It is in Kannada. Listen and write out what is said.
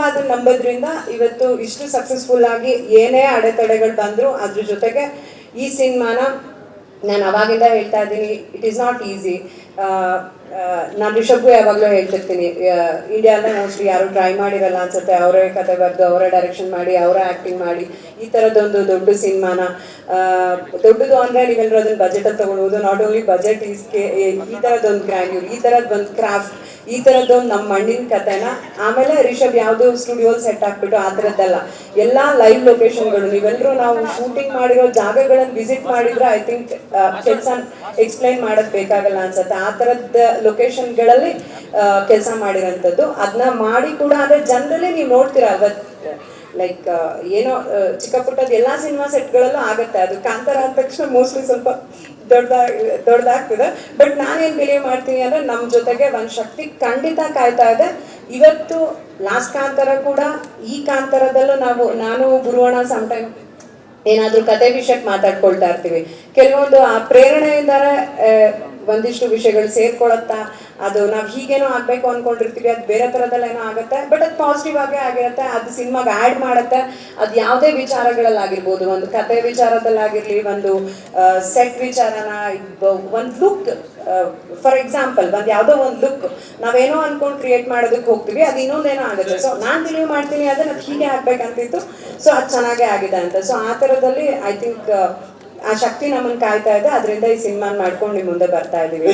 ಅದನ್ನ ನಂಬೋದ್ರಿಂದ ಇವತ್ತು ಇಷ್ಟು ಸಕ್ಸಸ್ಫುಲ್ ಆಗಿ ಏನೇ ಅಡೆತಡೆಗಳು ಬಂದ್ರು ಅದ್ರ ಜೊತೆಗೆ ಈ ಸಿನಿಮಾನ ನಾನು ಅವಾಗಿಂದ ಹೇಳ್ತಾ ಇದ್ದೀನಿ, ಇಟ್ ಈಸ್ ನಾಟ್ ಈಸಿ. ನಾನು ರಿಷಬ್ಗೂ ಯಾವಾಗಲೂ ಹೇಳ್ತಿರ್ತೀನಿ, ಇಂಡಿಯಾದ ಮೋಸ್ಟ್ಲಿ ಯಾರು ಟ್ರೈ ಮಾಡಿರಲ್ಲ ಅನ್ಸುತ್ತೆ, ಅವರೇ ಕತೆ ಬರೆದು ಅವರೇ ಡೈರೆಕ್ಷನ್ ಮಾಡಿ ಅವರೇ ಆ್ಯಕ್ಟಿಂಗ್ ಮಾಡಿ ಈ ಥರದ್ದೊಂದು ದೊಡ್ಡ ಸಿನಿಮಾನ, ದೊಡ್ಡದು ಅಂದರೆ ನೀವೆಲ್ಲರೂ ಅದನ್ನು ಬಜೆಟಲ್ಲಿ ತೊಗೊಳ್ಬೋದು. ನಾಟ್ ಓನ್ಲಿ ಬಜೆಟ್ ಈ ಥರದ್ದೊಂದು ಗ್ರ್ಯಾಂಡ್ಯೂರ್, ಈ ಥರದ್ದೊಂದು ಕ್ರಾಫ್ಟ್, ಈ ಥರದ್ದೊಂದು ನಮ್ಮ ಮಣ್ಣಿನ ಕತೆನ ಆಮೇಲೆ ರಿಷಬ್ ಯಾವುದು ಸ್ಟುಡಿಯೋಲ್ಲಿ ಸೆಟ್ ಹಾಕ್ಬಿಟ್ಟು ಆ ಥರದ್ದಲ್ಲ, ಎಲ್ಲ ಲೈವ್ ಲೊಕೇಶನ್ಗಳು. ನೀವೆಲ್ಲರೂ ನಾವು ಶೂಟಿಂಗ್ ಮಾಡಿರೋ ಜಾಗಗಳನ್ನು ವಿಸಿಟ್ ಮಾಡಿದ್ರೆ ಐ ಥಿಂಕ್ ಕೆಲಸ ಎಕ್ಸ್ಪ್ಲೈನ್ ಮಾಡೋದು ಬೇಕಾಗಲ್ಲ ಅನ್ಸುತ್ತೆ. ಆ ಥರದ ಲೊಕೇಶನ್ಗಳಲ್ಲಿ ಕೆಲಸ ಮಾಡಿರೋಂಥದ್ದು, ಅದನ್ನ ಮಾಡಿ ಕೂಡ ಅಂದರೆ ಜನರಲ್ಲೇ ನೀವು ನೋಡ್ತೀರಾ ಅವತ್ತು ಲೈಕ್ ಏನೋ ಚಿಕ್ಕ ಪುಟ್ಟದ ಎಲ್ಲ ಸಿನಿಮಾ ಸೆಟ್ಗಳಲ್ಲೂ ಆಗುತ್ತೆ. ಅದು ಕಾಂತಾರ ಅಂದ ತಕ್ಷಣ ಮೋಸ್ಟ್ಲಿ ಸ್ವಲ್ಪ ದೊಡ್ಡದಾಗ್ತದೆ. ಬಟ್ ನಾನೇನು ಬಿಲೀವ್ ಮಾಡ್ತೀನಿ ಅಂದರೆ ನಮ್ಮ ಜೊತೆಗೆ ಒಂದು ಶಕ್ತಿ ಖಂಡಿತ ಕಾಯ್ತಾ ಇದೆ. ಇವತ್ತು ಲಾಸ್ಟ್ ಕಾಂತಾರ ಕೂಡ ಈ ಕಾಂತಾರದಲ್ಲೂ ನಾನು ಗುರುವಣ್ಣ ಸಮ್ಟೈಮ್ ಏನಾದರೂ ಕತೆ ವಿಷಯಕ್ಕೆ ಮಾತಾಡ್ಕೊಳ್ತಾ ಇರ್ತೀವಿ. ಕೆಲವೊಂದು ಆ ಪ್ರೇರಣೆಯಿಂದಾನೆ ಒಂದಿಷ್ಟು ವಿಷಯಗಳು ಸೇರ್ಕೊಳತ್ತಾ, ಅದು ನಾವು ಹೀಗೇನೋ ಆಗಬೇಕು ಅಂದ್ಕೊಂಡಿರ್ತೀವಿ, ಅದು ಬೇರೆ ಥರದಲ್ಲೇನೋ ಆಗುತ್ತೆ. ಬಟ್ ಅದು ಪಾಸಿಟಿವ್ ಆಗೇ ಆಗಿರುತ್ತೆ, ಅದು ಸಿನಿಮಾಗೆ ಆ್ಯಡ್ ಮಾಡುತ್ತೆ. ಅದು ಯಾವುದೇ ವಿಚಾರಗಳಲ್ಲಾಗಿರ್ಬೋದು, ಒಂದು ಕತೆ ವಿಚಾರದಲ್ಲಾಗಿರಲಿ, ಒಂದು ಸೆಟ್ ವಿಚಾರನ, ಒಂದು ಲುಕ್, ಫಾರ್ ಎಕ್ಸಾಂಪಲ್ ಒಂದು ಯಾವುದೋ ಒಂದು ಲುಕ್ ನಾವೇನೋ ಅಂದ್ಕೊಂಡು ಕ್ರಿಯೇಟ್ ಮಾಡೋದಕ್ಕೆ ಹೋಗ್ತೀವಿ, ಅದು ಇನ್ನೊಂದೇನೋ ಆಗುತ್ತೆ. ಸೊ ನಾನು ಬಿಲೀವ್ ಮಾಡ್ತೀನಿ ಅದನ್ನು ಅದು ಹೀಗೆ ಆಗ್ಬೇಕಂತಿತ್ತು, ಸೊ ಅದು ಚೆನ್ನಾಗೇ ಆಗಿದೆ ಅಂತ. ಸೊ ಆ ಥರದಲ್ಲಿ ಐ ಥಿಂಕ್ ಆ ಶಕ್ತಿ ನಮ್ಮನ್ನು ಕಾಯ್ತಾ ಇದೆ. ಅದರಿಂದ ಈ ಸಿನಿಮಾ ಮಾಡ್ಕೊಂಡು ನಿಮ್ಮ ಮುಂದೆ ಬರ್ತಾ ಇದ್ದೀವಿ.